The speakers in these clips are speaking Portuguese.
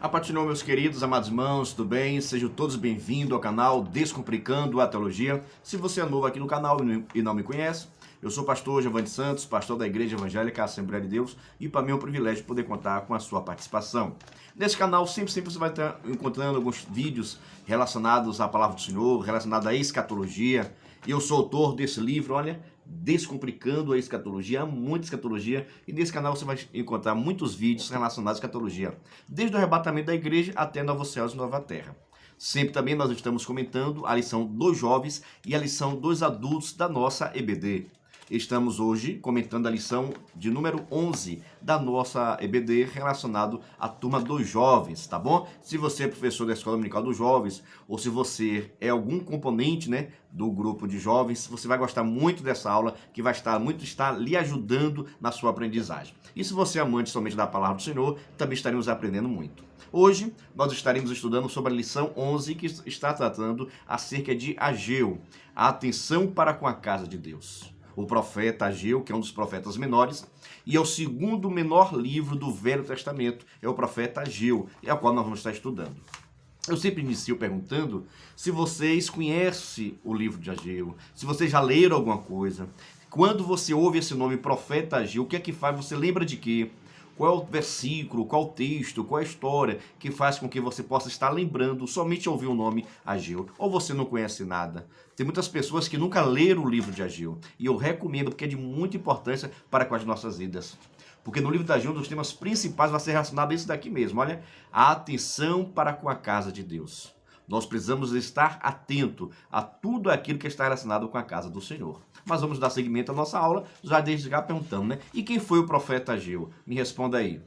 A paz do Senhor, meus queridos, amados irmãos, tudo bem? Sejam todos bem-vindos ao canal Descomplicando a Teologia. Se você é novo aqui no canal e não me conhece, eu sou o pastor Giovanni Santos, pastor da Igreja Evangélica Assembleia de Deus, e para mim é um privilégio poder contar com a sua participação. Nesse canal, sempre você vai estar encontrando alguns vídeos relacionados à Palavra do Senhor, relacionados à escatologia. Eu sou autor desse livro, olha, Descomplicando a Escatologia, há muita escatologia, e nesse canal você vai encontrar muitos vídeos relacionados à escatologia, desde o arrebatamento da igreja até Novos Céus e Nova Terra. Sempre também nós estamos comentando a lição dos jovens e a lição dos adultos da nossa EBD. Estamos hoje comentando a lição de número 11 da nossa EBD relacionado à turma dos jovens, tá bom? Se você é professor da Escola Dominical dos Jovens ou se você é algum componente, do grupo de jovens, você vai gostar muito dessa aula que vai estar lhe ajudando na sua aprendizagem. E se você é amante somente da Palavra do Senhor, também estaremos aprendendo muito. Hoje nós estaremos estudando sobre a lição 11 que está tratando acerca de Ageu, a atenção para com a casa de Deus. O profeta Ageu, que é um dos profetas menores, e é o segundo menor livro do Velho Testamento, é o profeta Ageu, é o qual nós vamos estar estudando. Eu sempre inicio perguntando se vocês conhecem o livro de Ageu, se vocês já leram alguma coisa. Quando você ouve esse nome, profeta Ageu, o que é que faz? Você lembra de quê? Qual é o versículo, qual o texto, qual é a história que faz com que você possa estar lembrando somente ouvir o nome Ageu? Ou você não conhece nada? Tem muitas pessoas que nunca leram o livro de Ageu. E eu recomendo porque é de muita importância para com as nossas vidas. Porque no livro de Ageu, um dos temas principais vai ser relacionado a isso daqui mesmo. Olha, a atenção para com a casa de Deus. Nós precisamos estar atento a tudo aquilo que está relacionado com a casa do Senhor. Mas vamos dar seguimento à nossa aula, já desde já perguntando, E quem foi o profeta Ageu? Me responda aí.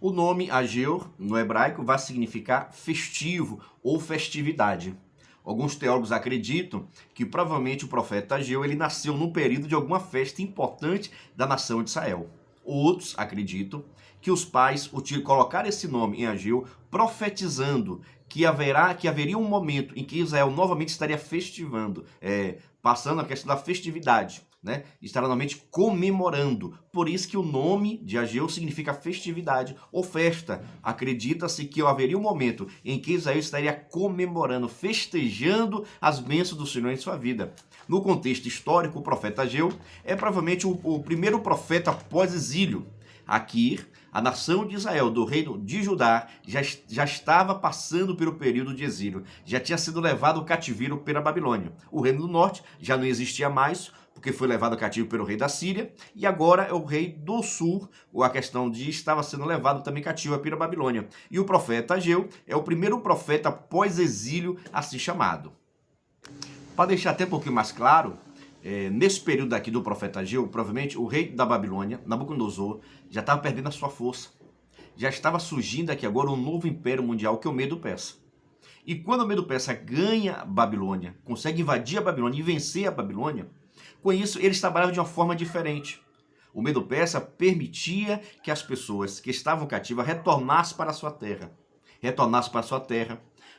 O nome Ageu, no hebraico, vai significar festivo ou festividade. Alguns teólogos acreditam que provavelmente o profeta Ageu ele nasceu no período de alguma festa importante da nação de Israel. Outros acreditam que os pais colocaram esse nome em Ageu profetizando que haveria um momento em que Israel novamente estaria festivando, passando a questão da festividade, Estará novamente comemorando. Por isso que o nome de Ageu significa festividade ou festa. Acredita-se que haveria um momento em que Israel estaria comemorando, festejando as bênçãos do Senhor em sua vida. No contexto histórico, o profeta Ageu é provavelmente o primeiro profeta pós-exílio. Aqui, a nação de Israel, do reino de Judá, já estava passando pelo período de exílio. Já tinha sido levado ao cativeiro pela Babilônia. O reino do norte já não existia mais, porque foi levado cativo pelo rei da Síria. E agora é o rei do sul, a questão de estava sendo levado também cativo pela Babilônia. E o profeta Ageu é o primeiro profeta pós-exílio assim chamado. Para deixar até um pouquinho mais claro, nesse período aqui do profeta Ageu, provavelmente o rei da Babilônia, Nabucodonosor, já estava perdendo a sua força. Já estava surgindo aqui agora um novo império mundial, que é o Medo-Persa. E quando o Medo-Persa ganha a Babilônia, consegue invadir a Babilônia e vencer a Babilônia, com isso eles trabalhavam de uma forma diferente. O Medo-Persa permitia que as pessoas que estavam cativas retornassem para a sua terra.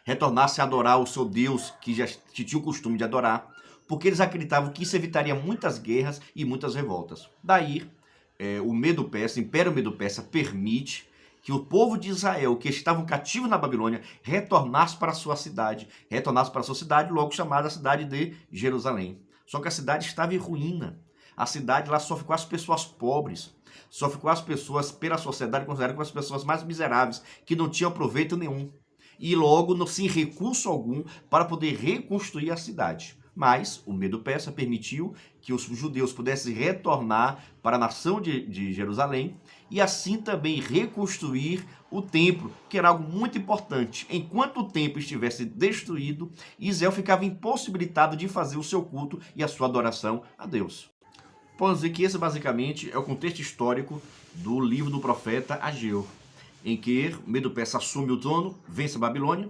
Retornassem a adorar o seu Deus que tinha o costume de adorar, porque eles acreditavam que isso evitaria muitas guerras e muitas revoltas. Daí, o Medo-Persa, o Império Medo-Persa, permite que o povo de Israel, que estavam cativos na Babilônia, retornasse para a sua cidade, logo chamada cidade de Jerusalém. Só que a cidade estava em ruína. A cidade lá só ficou as pessoas pobres, só ficou as pessoas, pela sociedade, consideradas como as pessoas mais miseráveis, que não tinham proveito nenhum. E logo não sem recurso algum para poder reconstruir a cidade. Mas o Medo-Persa permitiu que os judeus pudessem retornar para a nação de Jerusalém e assim também reconstruir o templo, que era algo muito importante. Enquanto o templo estivesse destruído, Israel ficava impossibilitado de fazer o seu culto e a sua adoração a Deus. Podemos dizer que esse basicamente é o contexto histórico do livro do profeta Ageu, em que o Medo-Persa assume o trono, vence a Babilônia.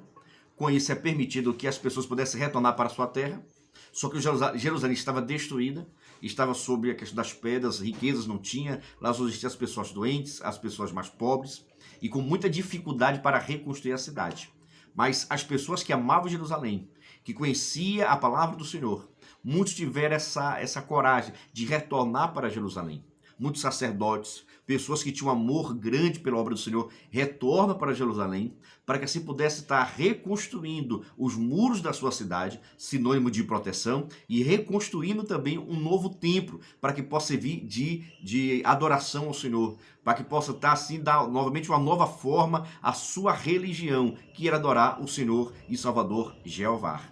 Com isso é permitido que as pessoas pudessem retornar para a sua terra. Só que Jerusalém estava destruída, estava sob a questão das pedras, riquezas não tinha, lá só existiam as pessoas doentes, as pessoas mais pobres, e com muita dificuldade para reconstruir a cidade. Mas as pessoas que amavam Jerusalém, que conheciam a palavra do Senhor, muitos tiveram essa coragem de retornar para Jerusalém. muitos sacerdotes, pessoas que tinham amor grande pela obra do Senhor, retornam para Jerusalém, para que assim pudesse estar reconstruindo os muros da sua cidade, sinônimo de proteção, e reconstruindo também um novo templo, para que possa servir de adoração ao Senhor, para que possa estar assim, dar novamente uma nova forma à sua religião, que era adorar o Senhor e Salvador Jeová.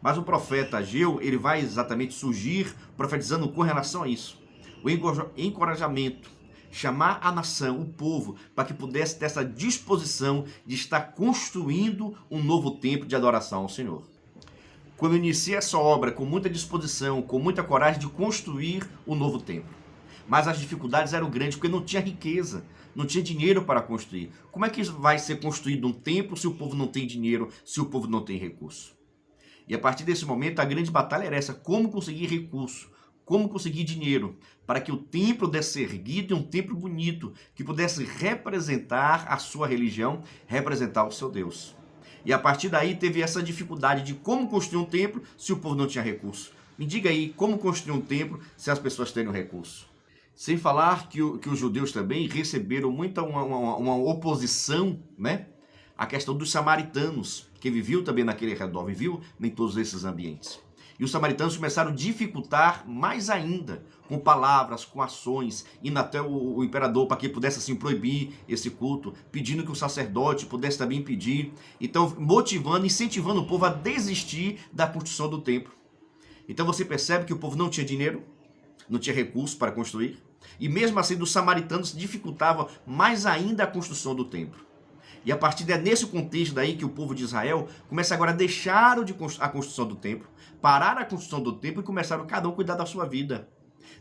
Mas o profeta Ageu, ele vai exatamente surgir profetizando com relação a isso. O encorajamento, chamar a nação, o povo, para que pudesse ter essa disposição de estar construindo um novo templo de adoração ao Senhor. Quando inicia essa obra com muita disposição, com muita coragem de construir um novo templo. Mas as dificuldades eram grandes, porque não tinha riqueza, não tinha dinheiro para construir. Como é que vai ser construído um templo se o povo não tem dinheiro, se o povo não tem recurso? E a partir desse momento, a grande batalha era essa: como conseguir recurso, como conseguir dinheiro, para que o templo desse ser erguido e um templo bonito, que pudesse representar a sua religião, representar o seu Deus. E a partir daí teve essa dificuldade de como construir um templo se o povo não tinha recurso. Me diga aí, como construir um templo se as pessoas têm recurso? Sem falar que os judeus também receberam muita uma oposição, né? A questão dos samaritanos, que viviam também naquele redor, viviam em todos esses ambientes. E os samaritanos começaram a dificultar mais ainda, com palavras, com ações, indo até o imperador para que pudesse assim proibir esse culto, pedindo que o sacerdote pudesse também impedir. Então, motivando, incentivando o povo a desistir da construção do templo. Então você percebe que o povo não tinha dinheiro, não tinha recurso para construir, e mesmo assim dos samaritanos dificultava mais ainda a construção do templo. E a partir nesse contexto daí que o povo de Israel começa agora a deixar a construção do templo, parar a construção do templo e começaram cada um a cuidar da sua vida.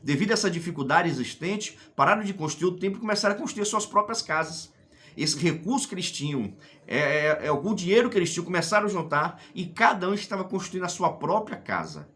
Devido a essa dificuldade existente, pararam de construir o templo e começaram a construir suas próprias casas. Esse recurso que eles tinham, algum dinheiro que eles tinham, começaram a juntar e cada um estava construindo a sua própria casa.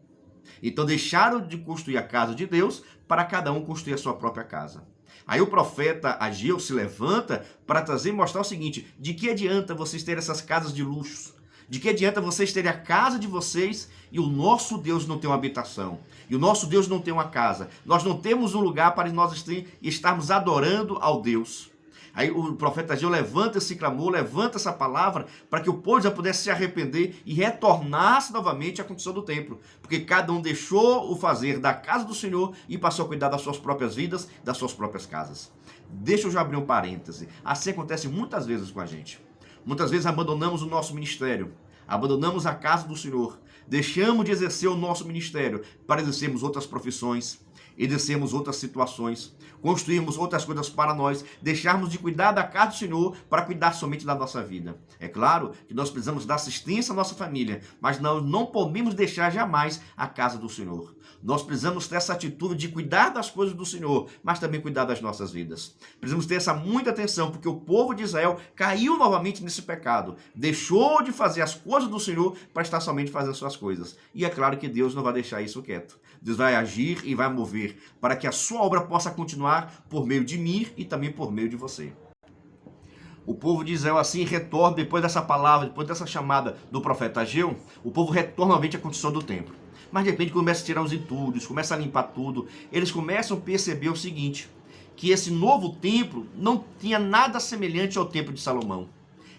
Então deixaram de construir a casa de Deus para cada um construir a sua própria casa. Aí o profeta Ageu se levanta para trazer e mostrar o seguinte: de que adianta vocês terem essas casas de luxo? De que adianta vocês terem a casa de vocês e o nosso Deus não ter uma habitação? E o nosso Deus não tem uma casa? Nós não temos um lugar para nós estarmos adorando ao Deus. Aí o profeta Ageu levanta esse clamor, levanta essa palavra para que o povo já pudesse se arrepender e retornasse novamente à condição do templo. Porque cada um deixou o fazer da casa do Senhor e passou a cuidar das suas próprias vidas, das suas próprias casas. Deixa eu já abrir um parêntese. Assim acontece muitas vezes com a gente. Muitas vezes abandonamos o nosso ministério, abandonamos a casa do Senhor, deixamos de exercer o nosso ministério para exercermos outras profissões, exercermos outras situações, construirmos outras coisas para nós, deixarmos de cuidar da casa do Senhor para cuidar somente da nossa vida. É claro que nós precisamos dar assistência à nossa família, mas nós não podemos deixar jamais a casa do Senhor. Nós precisamos ter essa atitude de cuidar das coisas do Senhor, mas também cuidar das nossas vidas. Precisamos ter essa muita atenção, porque o povo de Israel caiu novamente nesse pecado. Deixou de fazer as coisas do Senhor para estar somente fazendo suas coisas. E é claro que Deus não vai deixar isso quieto. Deus vai agir e vai mover para que a sua obra possa continuar por meio de mim e também por meio de você. O povo de Israel assim retorna, depois dessa palavra, depois dessa chamada do profeta Ageu, o povo retorna novamente à condição do templo. Mas de repente começa a tirar os entulhos, começa a limpar tudo. Eles começam a perceber o seguinte, que esse novo templo não tinha nada semelhante ao templo de Salomão.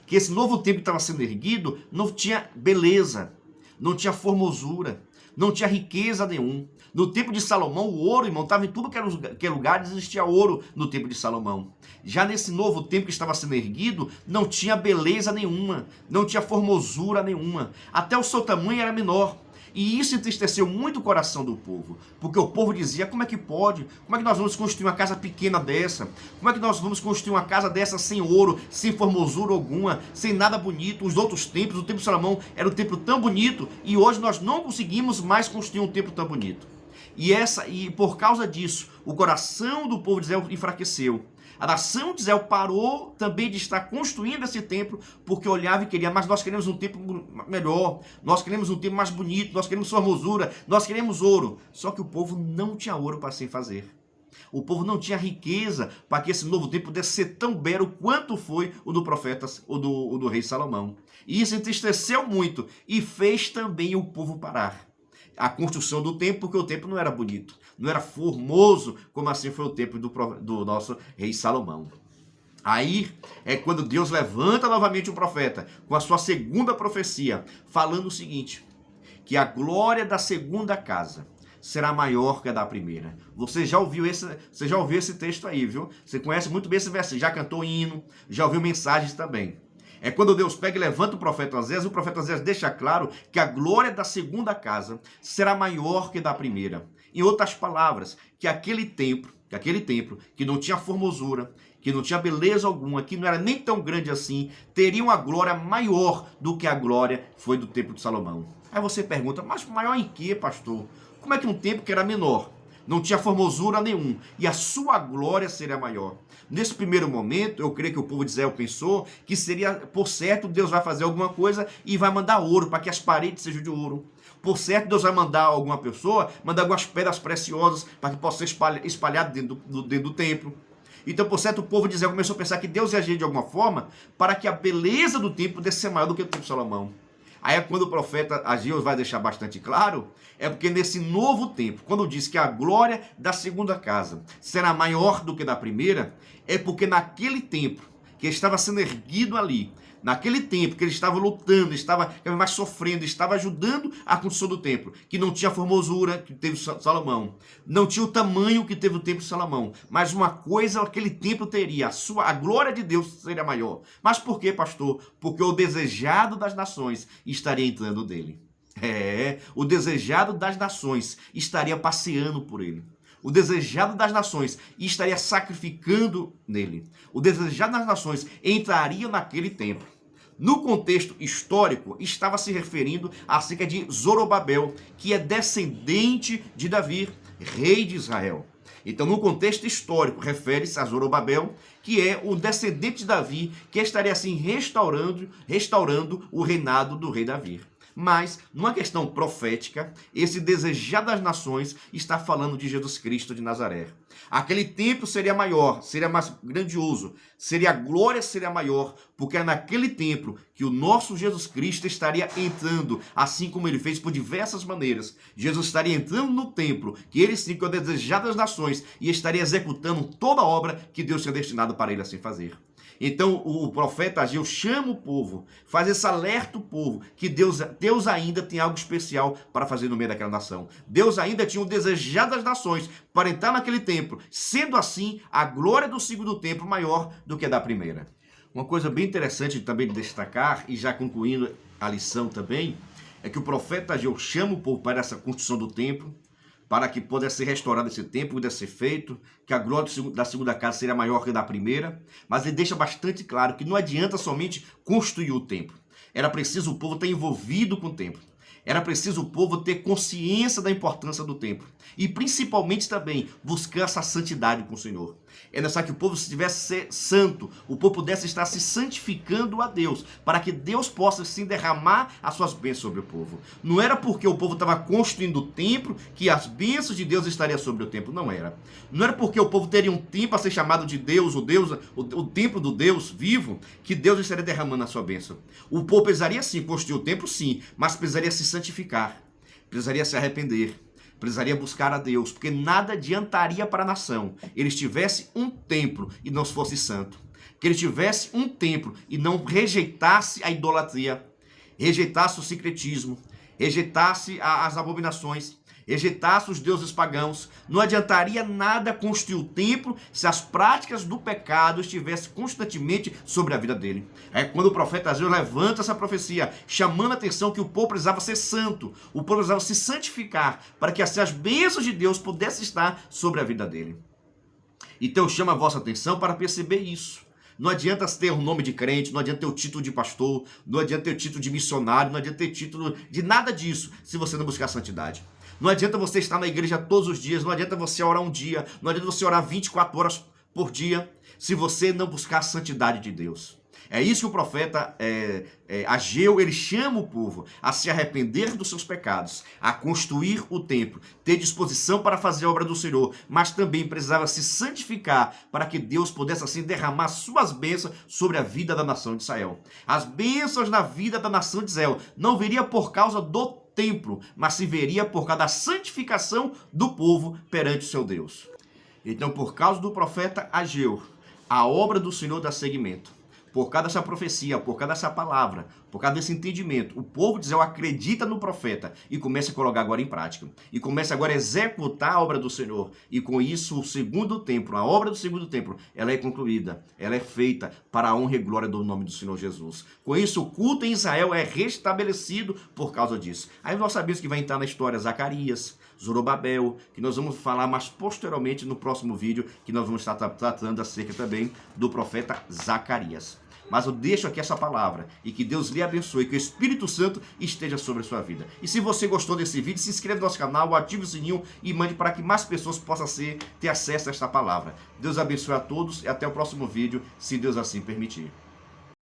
Que esse novo templo que estava sendo erguido não tinha beleza, não tinha formosura, não tinha riqueza nenhuma. No templo de Salomão, o ouro, irmão, estava em tudo que é lugar, existia ouro no templo de Salomão. Já nesse novo templo que estava sendo erguido, não tinha beleza nenhuma, não tinha formosura nenhuma. Até o seu tamanho era menor. E isso entristeceu muito o coração do povo, porque o povo dizia, como é que pode? Como é que nós vamos construir uma casa pequena dessa? Como é que nós vamos construir uma casa dessa sem ouro, sem formosura alguma, sem nada bonito? Os outros templos, o templo de Salomão era um templo tão bonito, e hoje nós não conseguimos mais construir um templo tão bonito. E por causa disso, o coração do povo de Israel enfraqueceu. A nação de Israel parou também de estar construindo esse templo, porque olhava e queria, mas nós queremos um templo melhor, nós queremos um templo mais bonito, nós queremos formosura, nós queremos ouro. Só que o povo não tinha ouro para assim fazer. O povo não tinha riqueza para que esse novo templo pudesse ser tão belo quanto foi o do profeta, o do rei Salomão. E isso entristeceu muito e fez também o povo parar. a construção do templo, porque o templo não era bonito, não era formoso, como assim foi o templo do nosso rei Salomão. Aí é quando Deus levanta novamente o profeta com a sua segunda profecia, falando o seguinte, que a glória da segunda casa será maior que a da primeira. Você já ouviu esse texto aí, viu? Você conhece muito bem esse versículo, já cantou hino, já ouviu mensagens também. É quando Deus pega e levanta o profeta Osés deixa claro que a glória da segunda casa será maior que a da primeira. Em outras palavras, que aquele templo que não tinha formosura, que não tinha beleza alguma, que não era nem tão grande assim, teria uma glória maior do que a glória foi do templo de Salomão. Aí você pergunta, mas maior em quê, pastor? Como é que um templo que era menor, não tinha formosura nenhum, e a sua glória seria maior? Nesse primeiro momento, eu creio que o povo de Israel pensou que seria, por certo, Deus vai fazer alguma coisa e vai mandar ouro, para que as paredes sejam de ouro. Por certo, Deus vai mandar alguma pessoa, mandar algumas pedras preciosas, para que possa ser espalhado dentro do templo. Então, por certo, o povo de Israel começou a pensar que Deus ia agir de alguma forma para que a beleza do templo pudesse ser maior do que o templo de Salomão. Aí é quando o profeta Ageu vai deixar bastante claro, é porque nesse novo tempo, quando diz que a glória da segunda casa será maior do que da primeira, é porque naquele templo que estava sendo erguido ali, naquele tempo que ele estava lutando, estava mais sofrendo, estava ajudando a construção do templo, que não tinha a formosura que teve Salomão, não tinha o tamanho que teve o templo de Salomão, mas uma coisa aquele templo teria, a glória de Deus seria maior. Mas por quê, pastor? Porque o desejado das nações estaria entrando dele. O desejado das nações estaria passeando por ele. O desejado das nações estaria sacrificando nele. O desejado das nações entraria naquele templo. No contexto histórico, estava se referindo acerca de Zorobabel, que é descendente de Davi, rei de Israel. Então, no contexto histórico, refere-se a Zorobabel, que é o descendente de Davi, que estaria assim restaurando o reinado do rei Davi. Mas, numa questão profética, esse desejado das nações está falando de Jesus Cristo de Nazaré. Aquele templo seria maior, seria mais grandioso, a glória seria maior, porque é naquele templo que o nosso Jesus Cristo estaria entrando, assim como ele fez por diversas maneiras. Jesus estaria entrando no templo, que ele sim que é o desejado das nações, e estaria executando toda a obra que Deus tinha destinado para ele assim fazer. Então o profeta Ageu chama o povo, faz esse alerta ao povo, que Deus ainda tem algo especial para fazer no meio daquela nação. Deus ainda tinha o desejado das nações para entrar naquele templo. Sendo assim, a glória do segundo templo maior do que a da primeira. Uma coisa bem interessante também de destacar, e já concluindo a lição também, é que o profeta Ageu chama o povo para essa construção do templo, para que pudesse ser restaurado esse templo, pudesse ser feito, que a glória da segunda casa seria maior que a da primeira, mas ele deixa bastante claro que não adianta somente construir o templo. Era preciso o povo estar envolvido com o templo. Era preciso o povo ter consciência da importância do templo. E principalmente também buscar essa santidade com o Senhor. É necessário que o povo estivesse ser santo, o povo pudesse estar se santificando a Deus, para que Deus possa sim derramar as suas bênçãos sobre o povo. Não era porque o povo estava construindo o templo que as bênçãos de Deus estariam sobre o templo, não era. Não era porque o povo teria um templo a ser chamado de Deus, o templo do Deus vivo, que Deus estaria derramando a sua bênção. O povo precisaria sim construir o templo, sim, mas precisaria se santificar, precisaria se arrepender, precisaria buscar a Deus, porque nada adiantaria para a nação eles tivessem um templo e não fosse santo, que eles tivessem um templo e não rejeitasse a idolatria, rejeitasse o sincretismo, rejeitasse as abominações, rejeitasse os deuses pagãos. Não adiantaria nada construir o templo se as práticas do pecado estivessem constantemente sobre a vida dele. É quando o profeta Ageu levanta essa profecia, chamando a atenção que o povo precisava ser santo, o povo precisava se santificar, para que assim as bênçãos de Deus pudessem estar sobre a vida dele. Então eu chamo a vossa atenção para perceber isso. Não adianta ter o nome de crente, não adianta ter o título de pastor, não adianta ter o título de missionário, não adianta ter título de nada disso, se você não buscar santidade. Não adianta você estar na igreja todos os dias, não adianta você orar um dia, não adianta você orar 24 horas por dia, se você não buscar a santidade de Deus. É isso que o profeta Ageu, ele chama o povo a se arrepender dos seus pecados, a construir o templo, ter disposição para fazer a obra do Senhor, mas também precisava se santificar para que Deus pudesse assim derramar suas bênçãos sobre a vida da nação de Israel. As bênçãos na vida da nação de Israel não viria por causa do templo, mas se veria por causa da santificação do povo perante o seu Deus. Então, por causa do profeta Ageu, a obra do Senhor dá seguimento. Por causa dessa profecia, por causa dessa palavra, por causa desse entendimento, o povo de Israel acredita no profeta e começa a colocar agora em prática. E começa agora a executar a obra do Senhor. E com isso, o segundo templo, a obra do segundo templo, ela é concluída. Ela é feita para a honra e glória do nome do Senhor Jesus. Com isso, o culto em Israel é restabelecido por causa disso. Aí nós sabemos que vai entrar na história Zacarias, Zorobabel, que nós vamos falar mais posteriormente no próximo vídeo, que nós vamos estar tratando acerca também do profeta Zacarias. Mas eu deixo aqui essa palavra e que Deus lhe abençoe, que o Espírito Santo esteja sobre a sua vida. E se você gostou desse vídeo, se inscreva no nosso canal, ative o sininho e mande para que mais pessoas possam ter acesso a esta palavra. Deus abençoe a todos e até o próximo vídeo, se Deus assim permitir.